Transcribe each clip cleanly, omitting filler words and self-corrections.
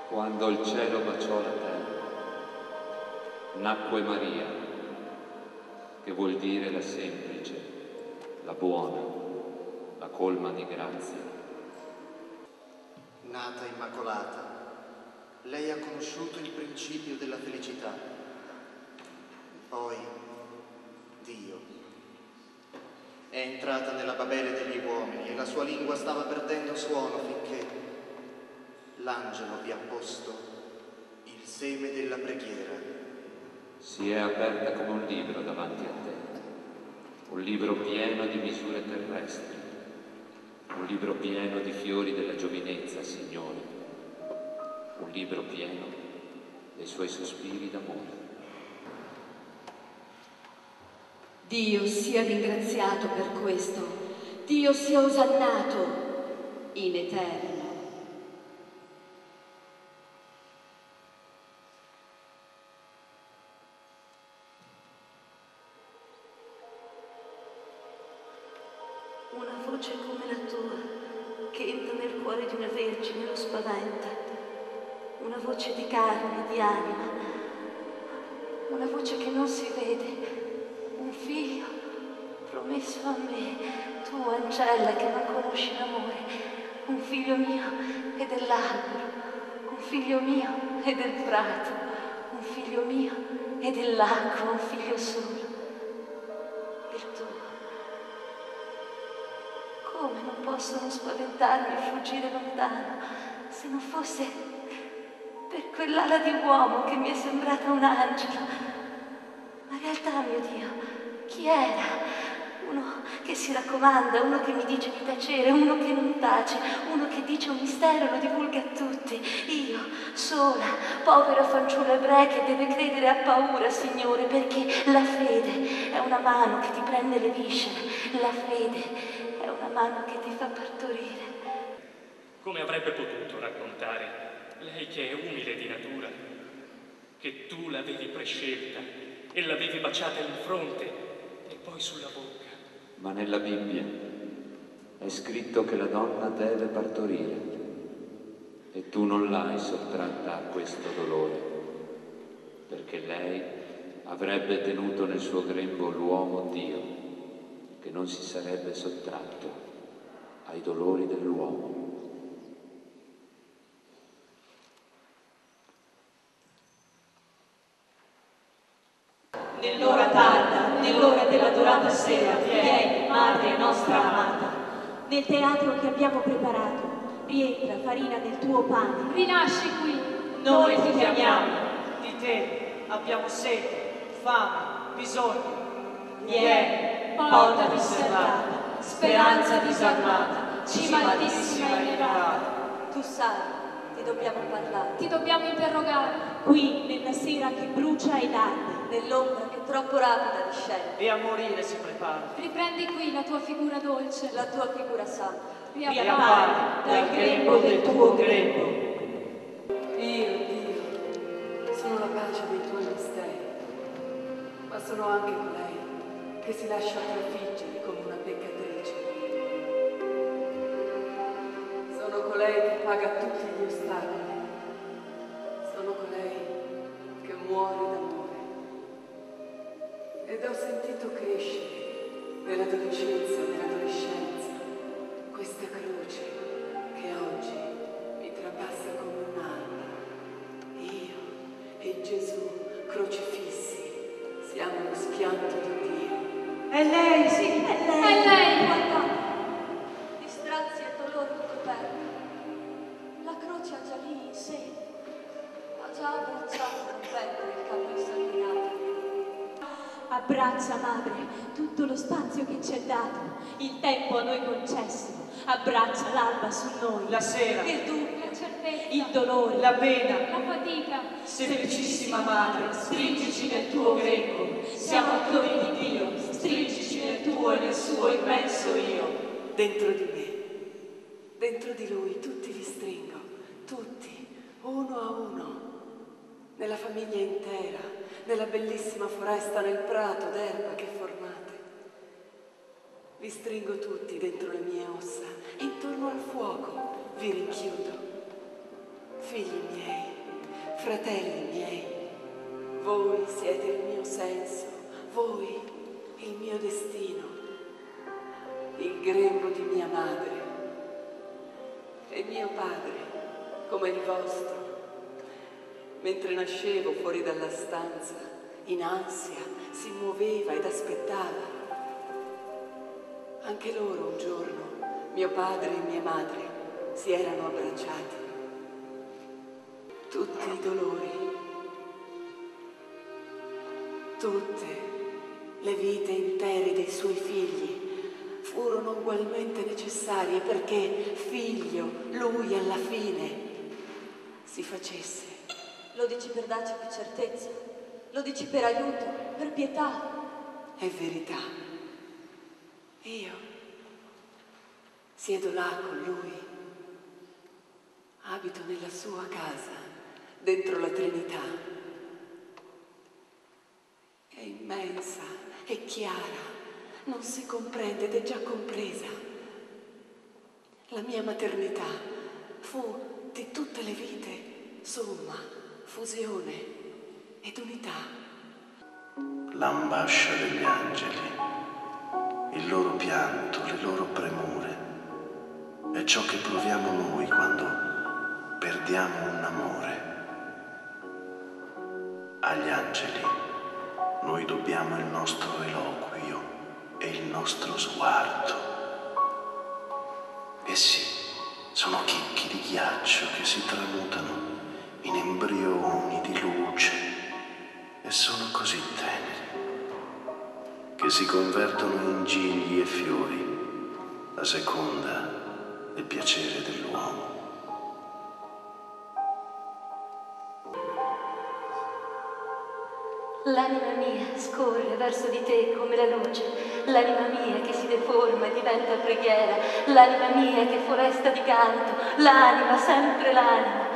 Quando il cielo baciò la terra, nacque Maria, che vuol dire la semplice, la buona, la colma di grazia. Nata immacolata, lei ha conosciuto il principio della felicità. Poi Dio è entrata nella Babele degli uomini e la sua lingua stava perdendo suono finché l'angelo vi ha posto il seme della preghiera. Si è aperta come un libro davanti a te, un libro pieno di misure terrestri, un libro pieno di fiori della giovinezza, Signore, un libro pieno dei suoi sospiri d'amore. Dio sia ringraziato per questo, Dio sia osannato in eterno. Una voce come la tua, che entra nel cuore di una vergine e lo spaventa. Una voce di carne, di anima. Una voce che non si vede. Un figlio promesso a me, tu ancella che non conosci l'amore. Un figlio mio è dell'albero. Un figlio mio è del prato. Un figlio mio è dell'acqua, un figlio solo. Il tuo. Come non possono spaventarmi e fuggire lontano, se non fosse per quell'ala di uomo che mi è sembrata un angelo. Ma in realtà, mio Dio, chi era? Uno che si raccomanda, uno che mi dice di tacere, uno che non tace, uno che dice un mistero e lo divulga a tutti. Io, sola, povera fanciulla ebrea che deve credere a paura, Signore, perché la fede è una mano che ti prende le viscere, la fede è una mano che ti fa partorire. Come avrebbe potuto raccontare, lei che è umile di natura, che tu l'avevi prescelta e l'avevi baciata in fronte e poi sulla bocca? Ma nella Bibbia è scritto che la donna deve partorire e tu non l'hai sottratta a questo dolore, perché lei avrebbe tenuto nel suo grembo l'uomo Dio, che non si sarebbe sottratto ai dolori dell'uomo. Nell'ora tarda, nell'ora della dorata sera, vieni, Madre nostra amata. Nel teatro che abbiamo preparato, rientra farina del tuo pane. Rinasci qui. Noi ti chiamiamo, di te abbiamo sete, fame, bisogno. Vieni, porta riservata, speranza disarmata, cima altissima e elevata. Tu sai, ti dobbiamo parlare. Ti dobbiamo interrogare. Qui, nella sera che brucia ed arde, Nell'ombra che troppo rapida discende. E a morire si prepara. Riprendi qui la tua figura dolce. La tua figura santa. Riappari dal grembo del tuo grembo. Io, Dio, sono la pace dei tuoi misteri, ma sono anche colei che si lascia trafiggere come una peccatrice. Sono colei che paga tutti gli ostacoli. Sono colei che muore d'amore. Ed ho sentito crescere nell'adolescenza e nell'adolescenza questa croce che oggi mi trapassa come un'alba. Io e Gesù crocifissi siamo lo schianto di Dio. È lei, sì, È lei. Guardate, di strazi e dolore coperta. La croce ha già lì in sé. Ha già abbracciato nel ventre il capo insanguinato. abbraccia, Madre, tutto lo spazio che ci è dato, il tempo a noi concesso, abbraccia l'alba su noi, la sera, il dubbio, la certezza, il dolore, la pena, la fatica. Semplicissima Madre, stringici nel tuo grembo, siamo attori di Dio, stringici nel tuo e nel suo immenso io. Dentro di me, dentro di Lui, tutti li stringo, tutti, uno a uno, nella famiglia intera, nella bellissima foresta, nel prato d'erba che formate. Vi stringo tutti dentro le mie ossa e intorno al fuoco vi rinchiudo. Figli miei, fratelli miei, voi siete il mio senso, voi il mio destino, il grembo di mia madre e mio padre come il vostro. Mentre nascevo fuori dalla stanza, in ansia, si muoveva ed aspettava. Anche loro un giorno, mio padre e mia madre, si erano abbracciati. Tutti i dolori, tutte le vite intere dei suoi figli furono ugualmente necessarie perché figlio, lui alla fine, si facesse. Lo dici per darci più certezza, lo dici per aiuto, per pietà. È verità. Io siedo là con lui, abito nella sua casa, dentro la Trinità. È immensa, è chiara, non si comprende ed è già compresa. La mia maternità fu di tutte le vite somma, fusione ed unità. L'ambascia degli angeli, il loro pianto, le loro premure, è ciò che proviamo noi quando perdiamo un amore. Agli angeli noi dobbiamo il nostro eloquio e il nostro sguardo. Essi sono chicchi di ghiaccio che si tramutano in embrioni di luce e sono così teneri che si convertono in gigli e fiori a seconda del piacere dell'uomo. L'anima mia scorre verso di te come la luce, l'anima mia che si deforma e diventa preghiera, l'anima mia che foresta di canto, l'anima, sempre l'anima,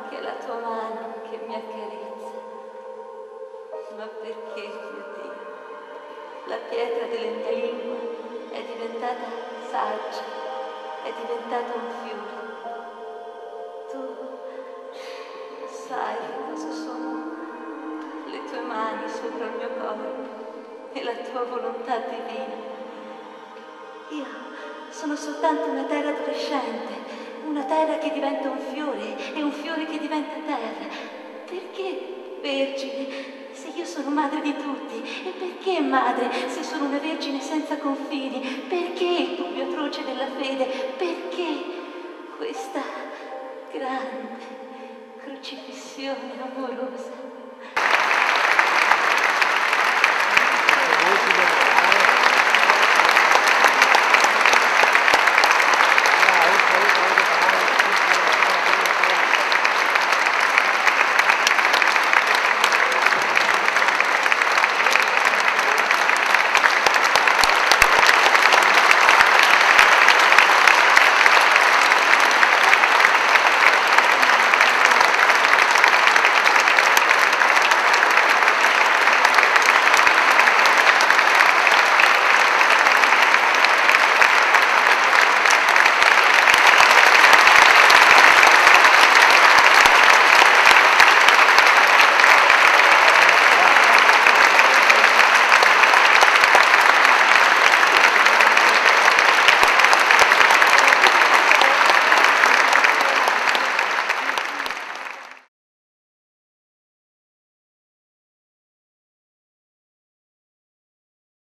che è la tua mano che mi accarezza. Ma perché, mio Dio, la pietra della mia lingua è diventata saggia, è diventata un fiore. Tu sai cosa sono le tue mani sopra il mio corpo e la tua volontà divina. Io sono soltanto una terra adolescente, una terra che diventa un fiore e un fiore che diventa terra. Perché, Vergine, se io sono madre di tutti? E perché, madre, se sono una vergine senza confini? Perché il dubbio atroce della fede? Perché questa grande crocifissione amorosa?